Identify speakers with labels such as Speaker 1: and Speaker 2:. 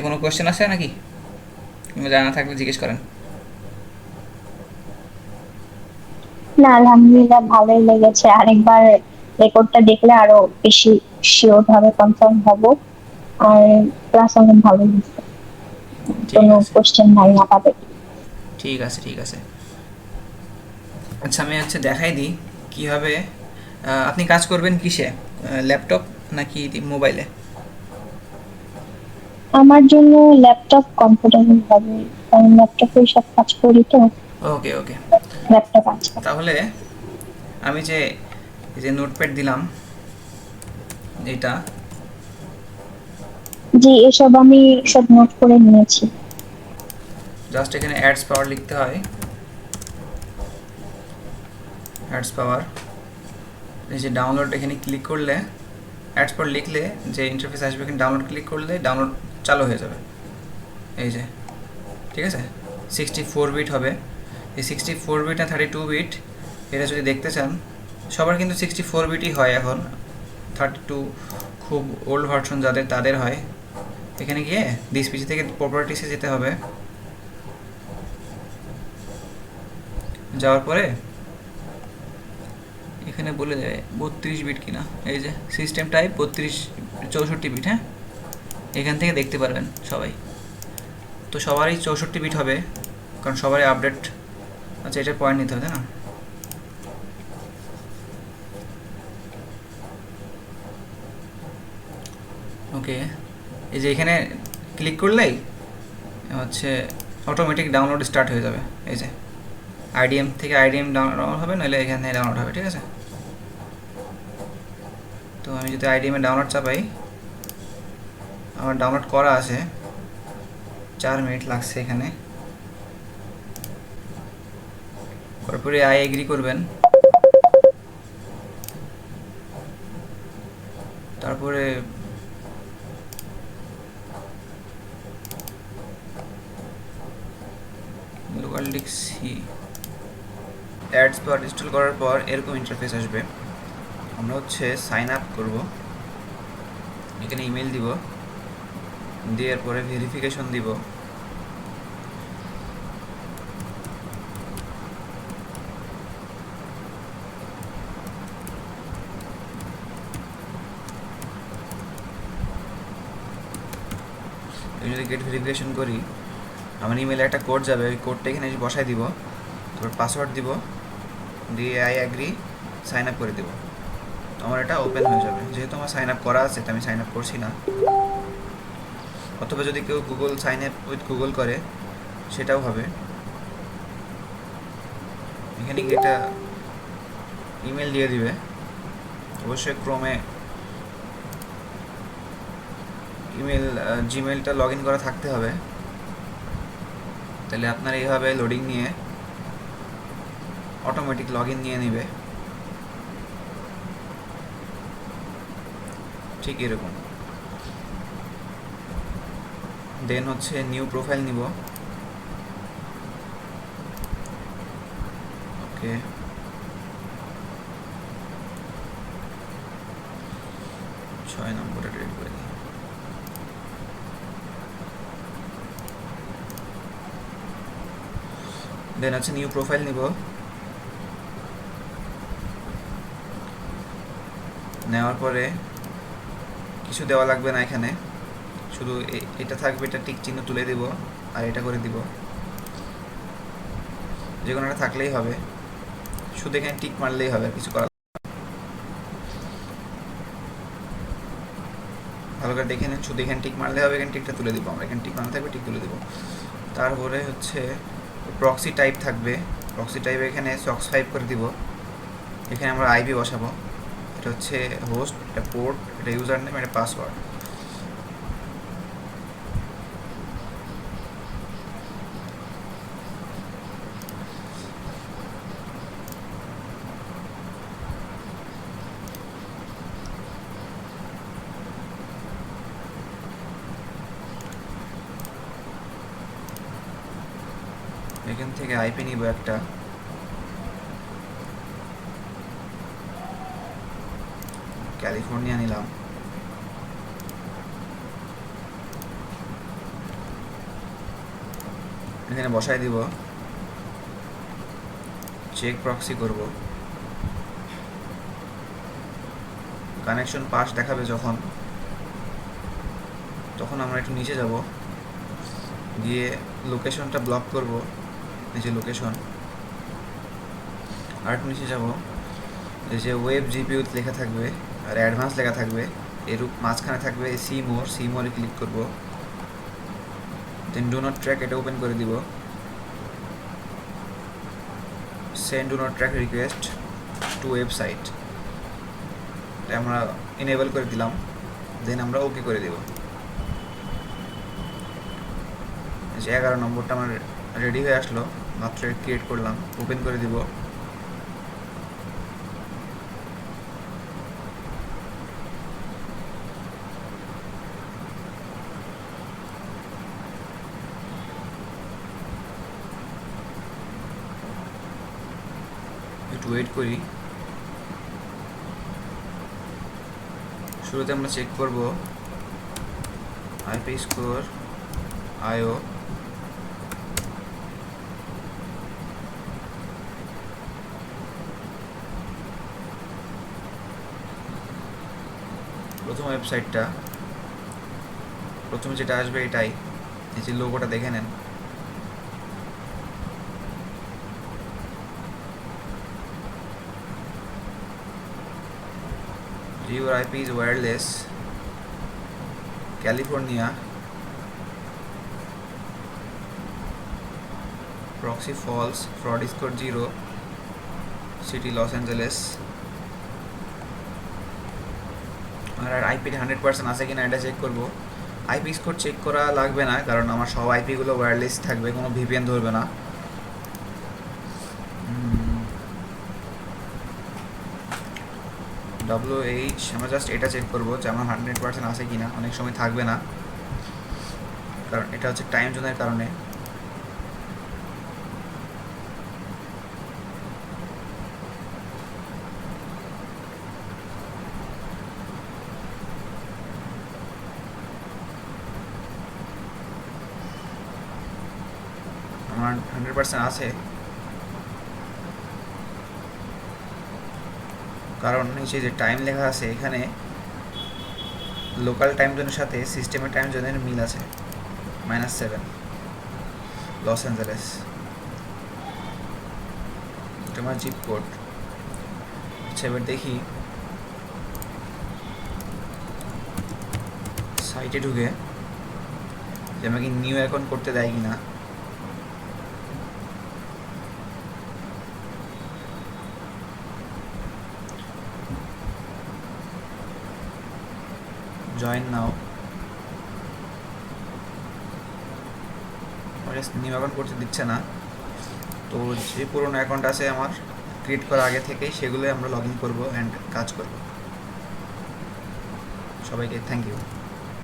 Speaker 1: কোনো কোয়েশ্চেন আছে নাকি? জানা থাকলে জিজ্ঞেস করেন।
Speaker 2: না, আলহামদুলিল্লাহ ভালোই লেগেছে। আরেকবার রেকর্ডটা দেখলে আরো বেশি শিওর ভাবে কনফার্ম হব। আর ক্লাস অনেক ভালো হয়েছে,
Speaker 1: ঠিক
Speaker 2: কোনো
Speaker 1: আছে,
Speaker 2: কোশ্চেন নাই আপাতত।
Speaker 1: ঠিক আছে, ঠিক আছে। আচ্ছা, আমি দেখাই দিই কীভাবে আপনি কাজ করবেন কিসে, ল্যাপটপ নাকি মোবাইলে?
Speaker 2: আমার জন্য ল্যাপটপ কমফোর্টেবল হবে, কারণ ল্যাপটপে সব কাজ করি তো।
Speaker 1: ওকে, ওকে।
Speaker 2: ল্যাপটপ আছে।
Speaker 1: তাহলে আমি এই যে নোটপ্যাড দিলাম, এটা
Speaker 2: জি, এসব আমি সব নোট করে নিয়েছি।
Speaker 1: জাস্ট এখানে অ্যাডস পাওয়ার লিখতে হয়। অ্যাডস পাওয়ার, এই যে ডাউনলোড, এখানে ক্লিক করলে অ্যাডস পাওয়ার লিখলে যে ইন্টারফেস আসবে, এখানে ডাউনলোড ক্লিক করলে ডাউনলোড চালু হয়ে যাবে। এই যে, ঠিক আছে, 64 বিট হবে। এই 64 বিট না 32 বিট, এটা যদি দেখতে চান, সবার কিন্তু 64 বিটই হয় এখন। 32 খুব ওল্ড ভার্সন যাদের, তাদের হয়। এখানে গিয়ে ডিসপিসি থেকে প্রপার্টিসে যেতে হবে। যাওয়ার পরে এখানে বলে দেয় 32 বিট কিনা। এই যে সিস্টেম টাইপ 64 বিট, হ্যাঁ, এখান থেকে দেখতে পারবেন সবাই। তো সবারই 64 বিট হবে, কারণ সবারই আপডেট। আচ্ছা, এটা পয়েন্ট নিতে হবে, তাই না? ওকে, এই যে এখানে ক্লিক করলেই হচ্ছে অটোমেটিক ডাউনলোড স্টার্ট হয়ে যাবে। এই যে আইডিএম থেকে আইডিএম ডাউনলোড হবে, নইলে এখান থেকে ডাউনলোড হবে, ঠিক আছে? তো আমি যদি আইডিএমে ডাউনলোড চাপাই, আমার ডাউনলোড করা আছে, 4 মিনিট লাগছে এখানে। তারপরে আই এগ্রি করবেন, তারপরে লোকাল ডিস্ক সি, অ্যাডস পাওয়ার ইনস্টল করার পর এরকম ইন্টারফেস আসবে। আমরা সাইন আপ করব, এখানে ইমেল দিব, দেওয়ার পরে ভেরিফিকেশন দিব। আমি যদি গেট ভেরিফিকেশন করি, আমার ইমেলে একটা কোড যাবে, ওই কোডটা এখানে বসাই দিব, তারপর পাসওয়ার্ড দিব, দিয়ে আই অ্যাগ্রি, সাইন আপ করে দেবো। তো আমার এটা ওপেন হয়ে যাবে। যেহেতু আমার সাইন আপ করা আছে, তো আমি সাইন আপ করছি না। অথবা যদি কেউ Google sign up with Google করে, সেটাও হবে। এখানে গিয়ে এটা ইমেল দিয়ে দিবে। অবশ্যই ক্রোমে ইমেল, জিমেলটা লগ ইন করা থাকতে হবে। তাহলে আপনার এইভাবে লোডিং নিয়ে অটোমেটিক লগ ইন নিয়ে নেবে, ঠিক এরকম। দেন নিউ প্রোফাইল নিব। ওকে, 6 নম্বরটা ডিলিট করে দিই। দেন নিউ প্রোফাইল নিব। নেওয়ার পরে কিছু দেওয়া লাগবে না এখানে, শুধু এটা থাকবে, এটা টিক চিহ্ন তুলে দিব, আর এটা করে দিব। যে কোনো একটা থাকলেই হবে, শুধু এখানে টিক মারলেই হবে, আর কিছু করা। ভালো করে দেখে নেন, শুধু এখানে টিক মারলে হবে, এখানে টিকটা তুলে দিব আমরা, এখানে টিক মারলে থাকবে, টিক তুলে দিব। তারপরে প্রক্সি টাইপ থাকবে, প্রক্সি টাইপে এখানে সক্স 5 করে দিব। এখানে আমরা আইপি বসাবো, এটা হোস্ট, এটা পোর্ট, এটা ইউজার নেম, এটা পাসওয়ার্ড। এখান থেকে আইপি নিব একটা, ক্যালিফোর্নিয়া নিলাম। এখানে বসাই দিব, চেক প্রক্সি করব, কানেকশন পাস দেখাবে যখন, তখন আমরা একটু নিচে যাব, গিয়ে লোকেশনটা ব্লক করব, নিচে লোকেশন, আর একটু নিচে যাব, এই যে ওয়েব জিপিইউ লেখা থাকবে আর অ্যাডভান্স লেখা থাকবে, এর মাঝখানে থাকবে সি মোরে ক্লিক করব, দেন ডু নট ট্র্যাক এটা ওপেন করে দিব, send do not track request to website এটা আমরা এনেবল করে দিলাম, দেন আমরা ওকে করে দেব। যে 11 নম্বরটা আমার রেডি হয়ে আসলো, মাত্র ক্রিয়েট করলাম, ওপেন করে দিব। একটু ওয়েট করি। শুরুতে আমরা চেক করব আইপি স্কোর, আইও, প্রথম ওয়েবসাইটটা, প্রথমে যেটা আসবে এটাই, এই যে লোগোটা দেখে নেন, your IP is wireless, California, proxy false, fraud score 0, city Los Angeles, আর আইপিটা 100% আছে কিনা এটা চেক করব। আইপি স্কোর চেক করা লাগবে না, কারণ আমার সব আইপিগুলো ওয়্যারলেস থাকবে, কোনো ভিপিএন ধরবে না। WH আমরা জাস্ট এটা চেক করবো যে আমার 100% আছে কিনা, অনেক সময় থাকবে না, কারণ এটা হচ্ছে টাইম জোনের কারণে। আমার 100% আছে, কারণ নিচে যে টাইম লেখা আছে এখানে লোকাল টাইম জোনের সাথে সিস্টেমের টাইম জোনের মিল আছে, -7 লস অ্যাঞ্জেলেস, এটা আমার জিপ কোড। আচ্ছা এবার দেখি সাইটে ঢুকে যে আমাকে নিউ অ্যাকাউন্ট করতে দেয় কিনা। জয়েন নাও, নিউ অ্যাকাউন্ট করতে দিচ্ছে না, তো যে পুরোনো অ্যাকাউন্ট আছে আমার ক্রিয়েট করা আগে থেকেই, সেগুলোই আমরা লগ ইন করবো অ্যান্ড কাজ করব। সবাইকে থ্যাংক ইউ।